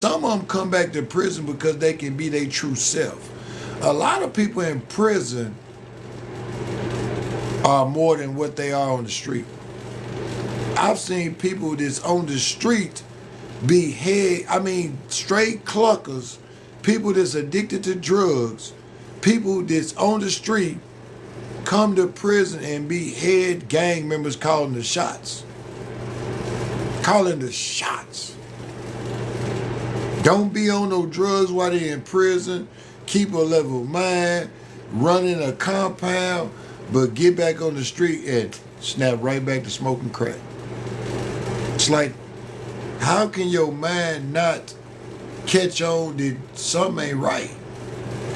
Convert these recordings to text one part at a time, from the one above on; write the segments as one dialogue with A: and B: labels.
A: Some of them come back to prison because they can be their true self. A lot of people in prison are more than what they are on the street. I've seen people that's on the street be straight cluckers, people that's addicted to drugs, people that's on the street come to prison and be head gang members calling the shots. Calling the shots. Don't be on no drugs while they're in prison. Keep a level mind, run in a compound, but get back on the street and snap right back to smoking crack. It's like, how can your mind not catch on that something ain't right?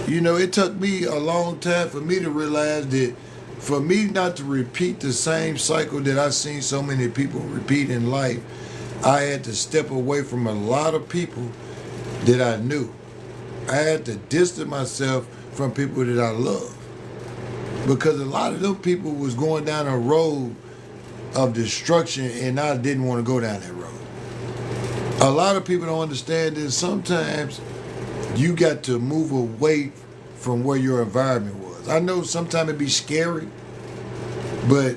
A: You know, it took me a long time for me to realize that for me not to repeat the same cycle that I've seen so many people repeat in life, I had to step away from a lot of people that I knew. I had to distance myself from people that I love. Because a lot of them people was going down a road of destruction and I didn't want to go down that road. A lot of people don't understand that sometimes you got to move away from where your environment was. I know sometimes it be scary, but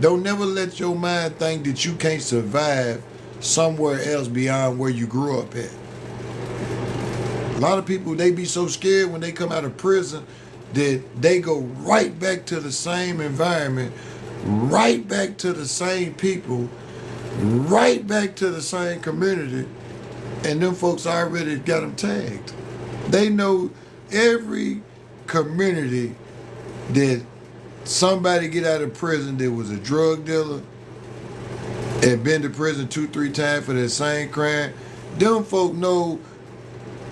A: don't never let your mind think that you can't survive somewhere else beyond where you grew up at. A lot of people, they be so scared when they come out of prison that they go right back to the same environment, right back to the same people, right back to the same community, and them folks already got them tagged. They know every community that somebody get out of prison that was a drug dealer and been to prison 2-3 times for that same crime. Them folk know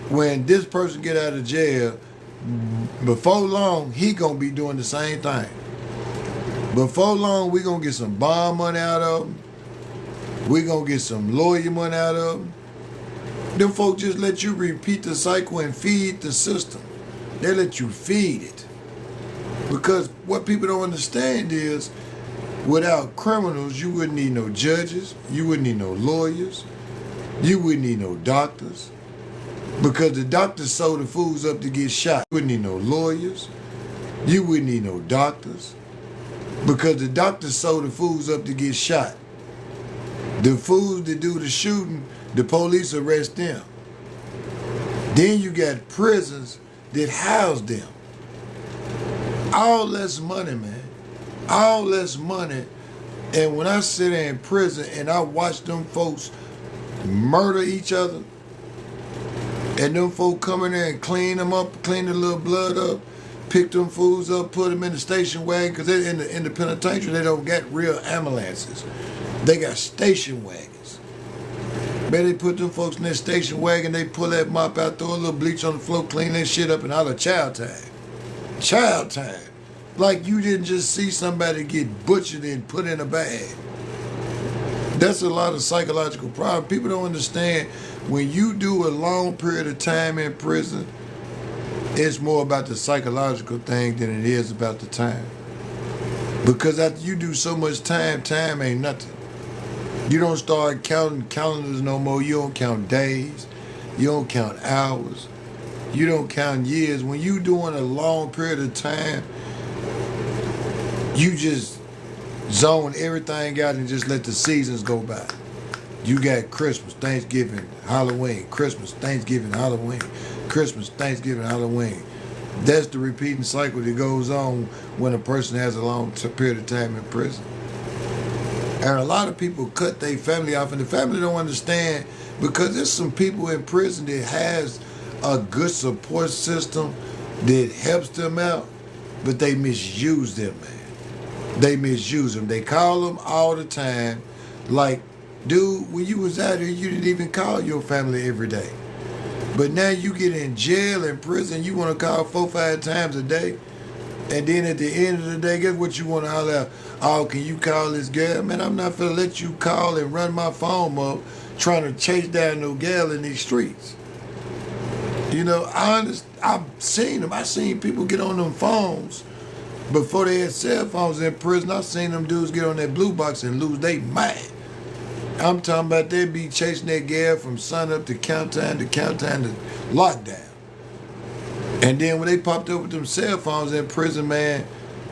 A: when this person get out of jail, before long, he gonna be doing the same thing. Before long, we gonna get some bond money out of him. We gonna get some lawyer money out of him. Them folk just let you repeat the cycle and feed the system. They let you feed it. Because what people don't understand is, without criminals, you wouldn't need no judges, you wouldn't need no lawyers, you wouldn't need no doctors. Because the doctors sold the fools up to get shot. You wouldn't need no lawyers, you wouldn't need no doctors. Because the doctors sold the fools up to get shot. The fools that do the shooting, the police arrest them. Then you got prisons that house them. All less money, man. All less money. And when I sit there in prison and I watch them folks murder each other, and them folk come in there and clean them up, clean the little blood up, pick them fools up, put them in the station wagon, because they're in the penitentiary, they don't got real ambulances. They got station wagons. Man, they put them folks in their station wagon, they pull that mop out, throw a little bleach on the floor, clean that shit up, and holler child time. Child time. Like you didn't just see somebody get butchered and put in a bag. That's a lot of psychological problem. People don't understand when you do a long period of time in prison, it's more about the psychological thing than it is about the time. Because after you do so much time, time ain't nothing. You don't start counting calendars no more. You don't count days. You don't count hours. You don't count years. When you doing a long period of time, you just zone everything out and just let the seasons go by. You got Christmas, Thanksgiving, Halloween, Christmas, Thanksgiving, Halloween, Christmas, Thanksgiving, Halloween. That's the repeating cycle that goes on when a person has a long period of time in prison. And a lot of people cut their family off, and the family don't understand because there's some people in prison that has a good support system that helps them out, but they misuse them, man. They misuse them. They call them all the time. Like, dude, when you was out here, you didn't even call your family every day. But now you get in jail and prison, you want to call 4-5 times a day. And then at the end of the day, guess what you want to holler out? Oh, can you call this girl? Man, I'm not finna let you call and run my phone up trying to chase down no gal in these streets. You know, I've seen them. I've seen people get on them phones before they had cell phones in prison. I've seen them dudes get on that blue box and lose their mind. I'm talking about they be chasing that gal from sun up to count time to lockdown. And then when they popped up with them cell phones in prison, man,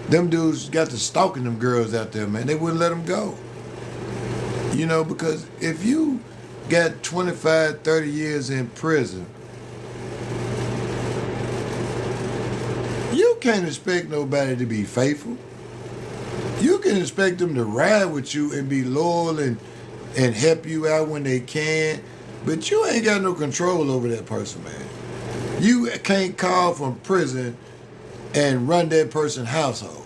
A: them dudes got to stalking them girls out there, man. They wouldn't let them go. You know, because if you got 25, 30 years in prison, you can't expect nobody to be faithful. You can expect them to ride with you and be loyal and help you out when they can, but you ain't got no control over that person, man. You can't call from prison and run that person's household.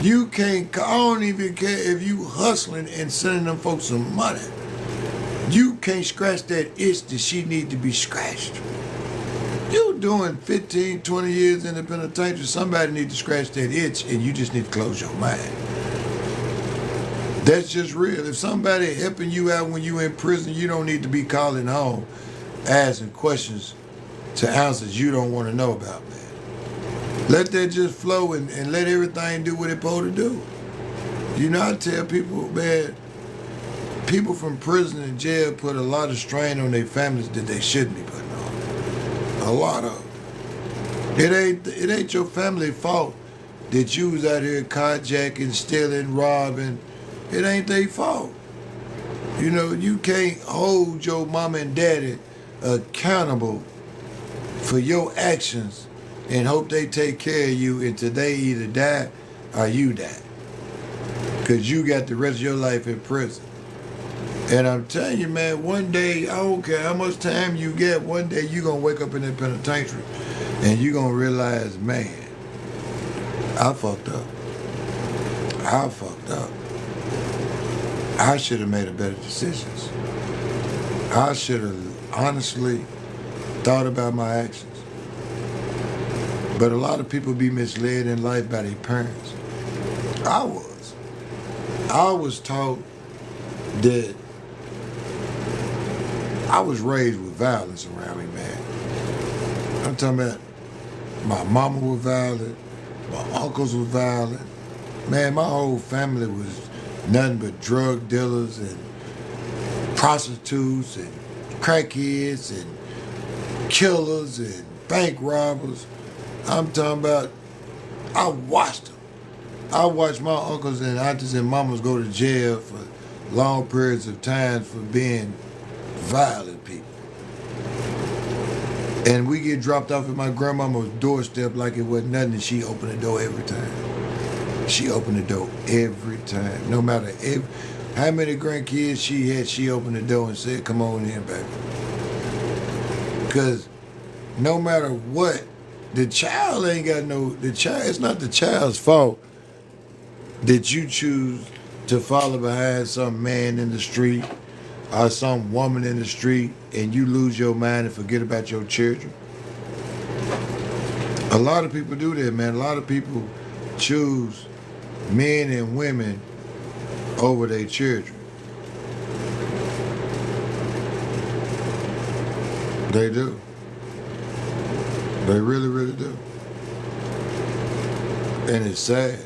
A: You can't, I don't even care if you hustling and sending them folks some money. You can't scratch that itch that she need to be scratched. You doing 15, 20 years in the penitentiary, somebody need to scratch that itch and you just need to close your mind. That's just real. If somebody helping you out when you in prison, you don't need to be calling home, asking questions to answers you don't want to know about, man. Let that just flow and let everything do what it's supposed to do. You know, I tell people, man, people from prison and jail put a lot of strain on their families that they shouldn't be putting on. A lot of them. It ain't your family fault that you was out here carjacking, stealing, robbing. It ain't their fault. You know, you can't hold your mama and daddy accountable for your actions and hope they take care of you until they either die or you die. Because you got the rest of your life in prison. And I'm telling you, man, one day, I don't care how much time you get, one day you're going to wake up in that penitentiary and you're going to realize, man, I fucked up. I fucked up. I should have made a better decisions. I should have honestly thought about my actions. But a lot of people be misled in life by their parents. I was taught that I was raised with violence around me, man. I'm talking about my mama was violent, my uncles were violent. Man, my whole family was nothing but drug dealers and prostitutes and crackheads and killers and bank robbers. I'm talking about, I watched them. I watched my uncles and aunties and mamas go to jail for long periods of time for being violent people. And we get dropped off at my grandmama's doorstep like it wasn't nothing, and she opened the door every time. She opened the door every time. No matter how many grandkids she had, she opened the door and said, come on in, baby. Because no matter what, it's not the child's fault that you choose to follow behind some man in the street or some woman in the street and you lose your mind and forget about your children. A lot of people do that, man. A lot of people choose men and women over their children. They do. They really, really do. And it's sad.